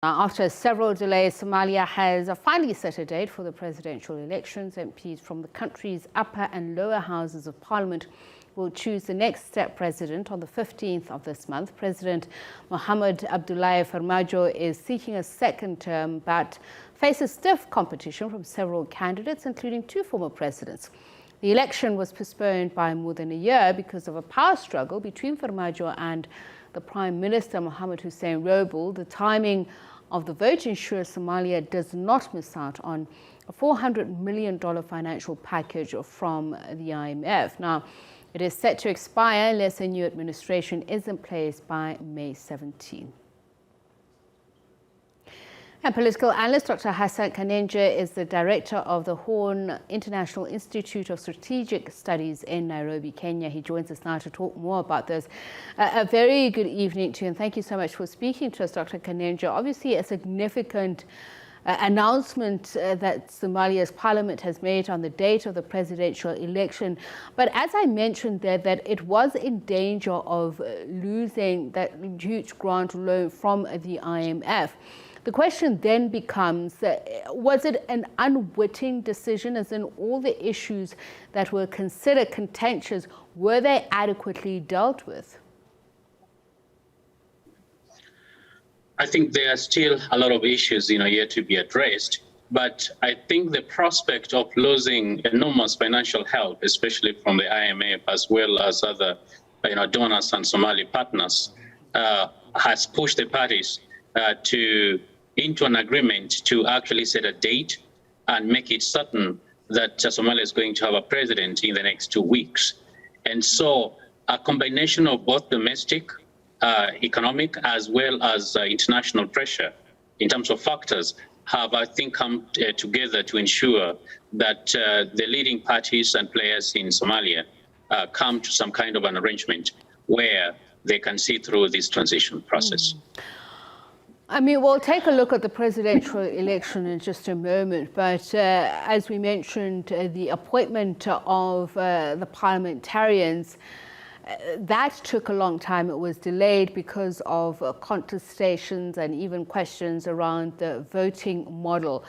After several delays, Somalia has finally set a date for the presidential elections. MPs from the country's upper and lower houses of parliament will choose the next step president on the 15th of this month. President Mohamed Abdullahi Farmajo is seeking a second term but faces stiff competition from several candidates, including two former presidents. The election was postponed by more than a year because of a power struggle between Farmajo and the Prime Minister Mohamed Hussein Roble. The timing of the vote ensures Somalia does not miss out on a $400 million financial package from the IMF. Now, it is set to expire unless a new administration is in place by May 17. And political analyst Dr. Hassan Khannenje is the director of the Horn International Institute of Strategic Studies in Nairobi, Kenya. He joins us now to talk more about this. A very good evening to you, and thank you so much for speaking to us, Dr. Khannenje. Obviously, a significant announcement that Somalia's parliament has made on the date of the presidential election. But as I mentioned there, that it was in danger of losing that huge grant loan from the IMF. The question then becomes, was it an unwitting decision, as in all the issues that were considered contentious, were they adequately dealt with? I think there are still a lot of issues, yet to be addressed. But I think the prospect of losing enormous financial help, especially from the IMF as well as other, donors and Somali partners, has pushed the parties into an agreement to actually set a date and make it certain that Somalia is going to have a president in the next 2 weeks. And so a combination of both domestic, economic, as well as international pressure in terms of factors have, I think, come together to ensure that the leading parties and players in Somalia come to some kind of an arrangement where they can see through this transition process. I mean, we'll take a look at the presidential election in just a moment, but as we mentioned, the appointment of the parliamentarians, that took a long time. It was delayed because of contestations and even questions around the voting model.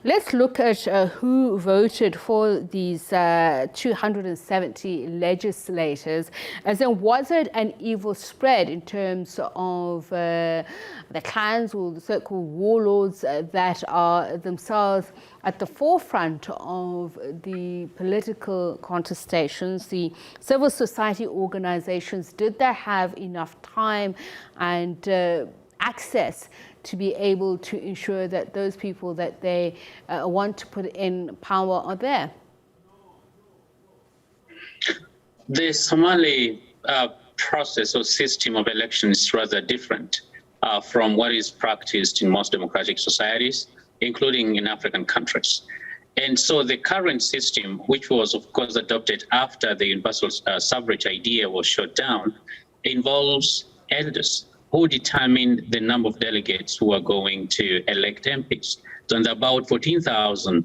Let's look at who voted for these 270 legislators. As in, was it an evil spread in terms of the clans or the so-called warlords that are themselves at the forefront of the political contestations? The civil society organizations, did they have enough time and access to be able to ensure that those people that they want to put in power are there? The Somali process or system of elections is rather different from what is practiced in most democratic societies, including in African countries. And so the current system, which was, of course, adopted after the universal suffrage idea was shut down, involves elders who determine the number of delegates who are going to elect MPs. So about 14,000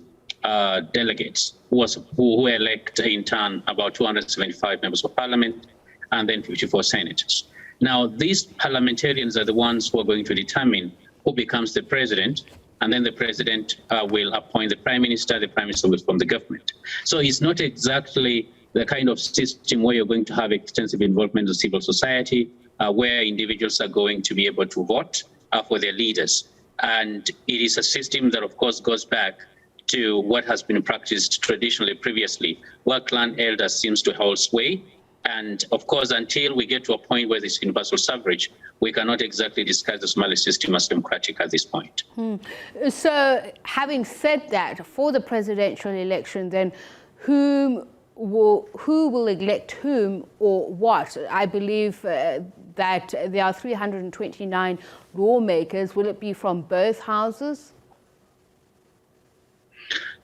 delegates who elect in turn about 275 members of parliament and then 54 senators. Now, these parliamentarians are the ones who are going to determine who becomes the president, and then the president will appoint the prime minister will form the government. So it's not exactly the kind of system where you're going to have extensive involvement of civil society, where individuals are going to be able to vote for their leaders. And it is a system that, of course, goes back to what has been practiced traditionally previously, where clan elders seems to hold sway. And of course, until we get to a point where there's universal suffrage, we cannot exactly discuss the Somali system as democratic at this point. So having said that, for the presidential election, then who will elect whom or what? I believe that there are 329 lawmakers. Will it be from both houses?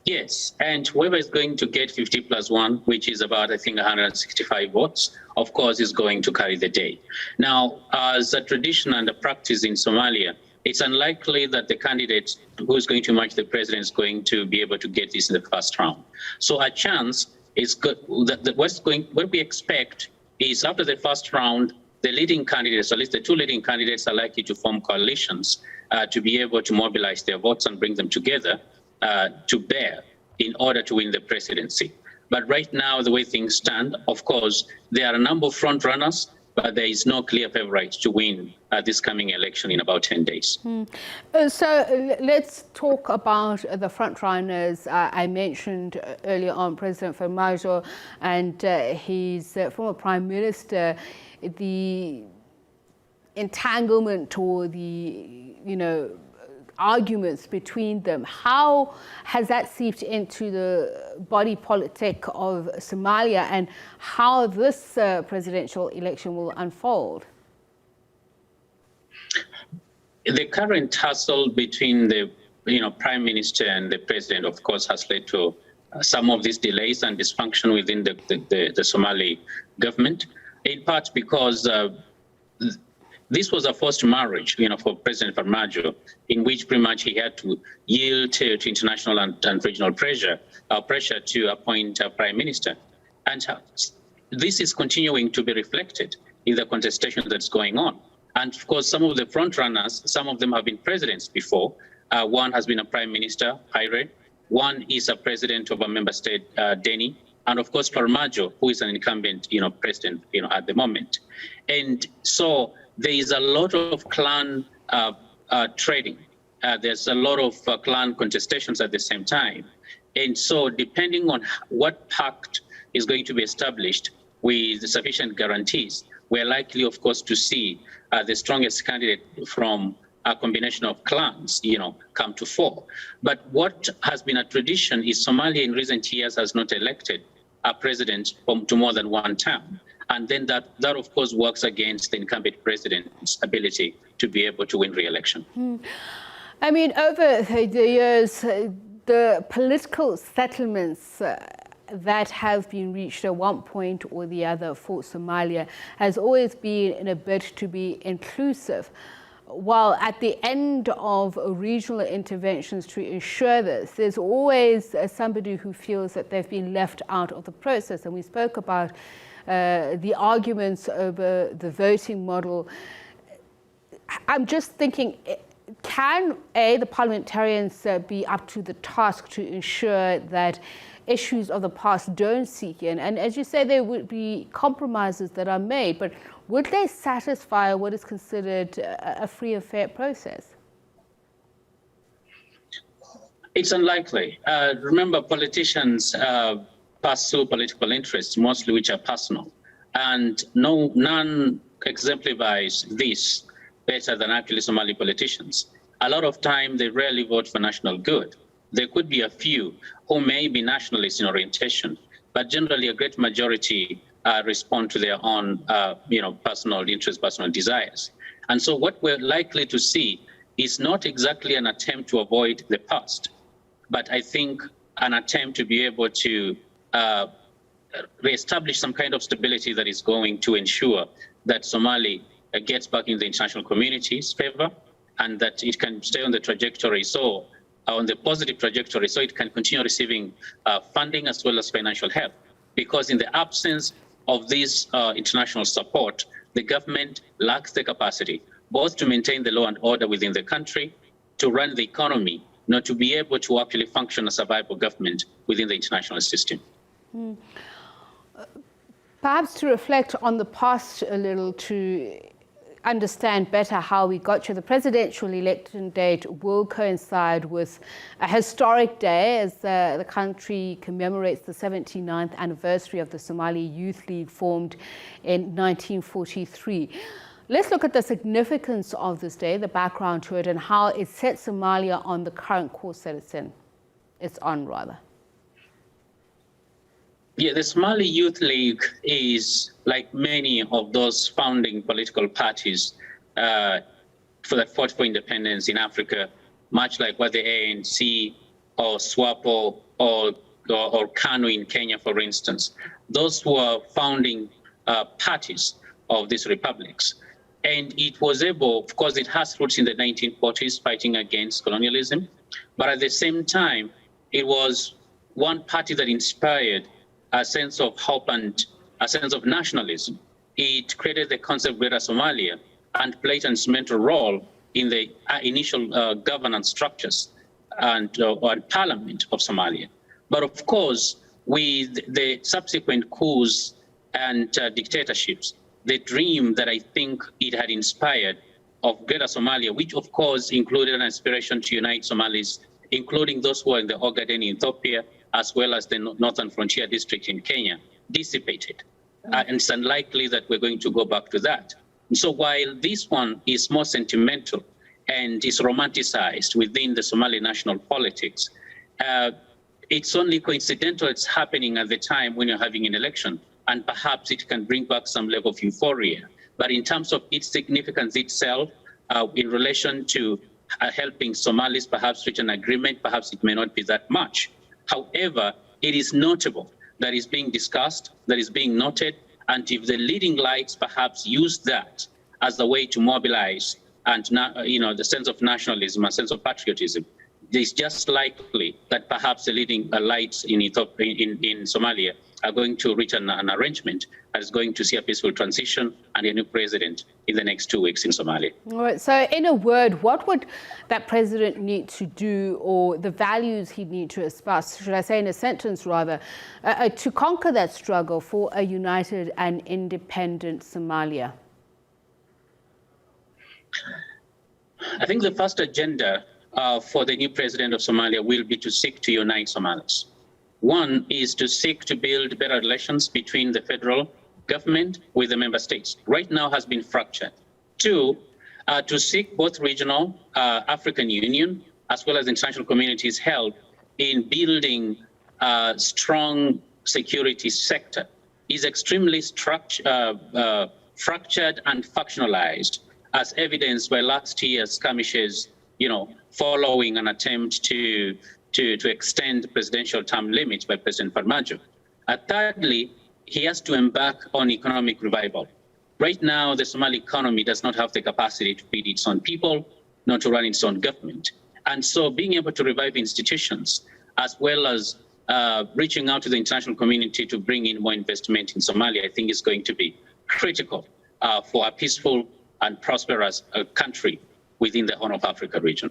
Yes, and whoever is going to get 50+1, which is about, I think, 165 votes, of course, is going to carry the day. Now, as a tradition and a practice in Somalia, it's unlikely that the candidate who's going to match the president is going to be able to get this in the first round. So a chance is good. What we expect is after the first round, the leading candidates, at least the two leading candidates, are likely to form coalitions to be able to mobilize their votes and bring them together to bear in order to win the presidency. But right now, the way things stand, of course, there are a number of front runners, but there is no clear favorite to win this coming election in about 10 days. So let's talk about the front runners. I mentioned earlier on President Farmajo and his former Prime Minister, the entanglement or the, arguments between them. How has that seeped into the body politic of Somalia, and how this presidential election will unfold? The current tussle between the Prime Minister and the President, of course, has led to some of these delays and dysfunction within the Somali government, in part because this was a forced marriage, for President Farmajo, in which pretty much he had to yield to international and regional pressure to appoint a prime minister. And this is continuing to be reflected in the contestation that's going on. And of course, some of the front runners, some of them have been presidents before. One has been a prime minister, Haire. One is a president of a member state, Deni. And of course, Farmajo, who is an incumbent, president, at the moment. And so there is a lot of clan trading. There's a lot of clan contestations at the same time. And so depending on what pact is going to be established with sufficient guarantees, we're likely, of course, to see the strongest candidate from a combination of clans, come to fore. But what has been a tradition is Somalia in recent years has not elected a president to more than one term. And then that of course, works against the incumbent president's ability to be able to win re-election. I mean, over the years, the political settlements that have been reached at one point or the other for Somalia has always been in a bid to be inclusive. While at the end of regional interventions to ensure this, there's always somebody who feels that they've been left out of the process. And we spoke about the arguments over the voting model. I'm just thinking, can the parliamentarians be up to the task to ensure that issues of the past don't seep in? And as you say, there would be compromises that are made, but would they satisfy what is considered a free and fair process? It's unlikely. Remember, politicians pursue political interests, mostly which are personal, and none exemplifies this better than actually Somali politicians. A lot of time, they rarely vote for national good. There could be a few who may be nationalist in orientation, but generally a great majority respond to their own, personal interests, personal desires. And so what we're likely to see is not exactly an attempt to avoid the past, but I think an attempt to be able to reestablish some kind of stability that is going to ensure that Somali gets back in the international community's favor, and that it can stay on the trajectory, on the positive trajectory, so it can continue receiving funding as well as financial help. Because in the absence of this international support, the government lacks the capacity both to maintain the law and order within the country, to run the economy, not to be able to actually function as a viable government within the international system. Perhaps to reflect on the past a little, to understand better how we got to the presidential election date will coincide with a historic day as the country commemorates the 79th anniversary of the Somali Youth League, formed in 1943. Let's look at the significance of this day, the background to it, and how it sets Somalia on the current course that it's on. Yeah, the Somali Youth League is like many of those founding political parties that fought for independence in Africa, much like what the ANC or SWAPO or KANU in Kenya, for instance. Those were founding parties of these republics. And it was able, of course, it has roots in the 1940s fighting against colonialism, but at the same time, it was one party that inspired a sense of hope and a sense of nationalism it created the concept of Greater Somalia and played an instrumental role in the initial governance structures and parliament of Somalia. But of course, with the subsequent coups and dictatorships, the dream that I think it had inspired of Greater Somalia, which of course included an aspiration to unite Somalis, including those who are in the Ogaden in Ethiopia, as well as the Northern Frontier District in Kenya, dissipated. And it's unlikely that we're going to go back to that. And so while this one is more sentimental and is romanticized within the Somali national politics, it's only coincidental it's happening at the time when you're having an election, and perhaps it can bring back some level of euphoria. But in terms of its significance itself, in relation to helping Somalis perhaps reach an agreement, perhaps it may not be that much. However, it is notable that is being discussed, that is being noted, and if the leading lights perhaps use that as a way to mobilize and the sense of nationalism, a sense of patriotism, it's just likely that perhaps the leading lights in Ethiopia, in Somalia are going to reach an arrangement that is going to see a peaceful transition and a new president in the next 2 weeks in Somalia. All right. So in a word, what would that president need to do, or the values he'd need to espouse, should I say in a sentence rather, to conquer that struggle for a united and independent Somalia? I think the first agenda for the new president of Somalia will be to seek to unite Somalis. One is to seek to build better relations between the federal government with the member states. Right now has been fractured. Two, to seek both regional African Union as well as international communities' help in building a strong security sector. Is extremely fractured and factionalized, as evidenced by last year's skirmishes, following an attempt to extend the presidential term limits by President Farmajo. Thirdly, he has to embark on economic revival. Right now, the Somali economy does not have the capacity to feed its own people, nor to run its own government. And so being able to revive institutions, as well as reaching out to the international community to bring in more investment in Somalia, I think is going to be critical for a peaceful and prosperous country within the Horn of Africa region.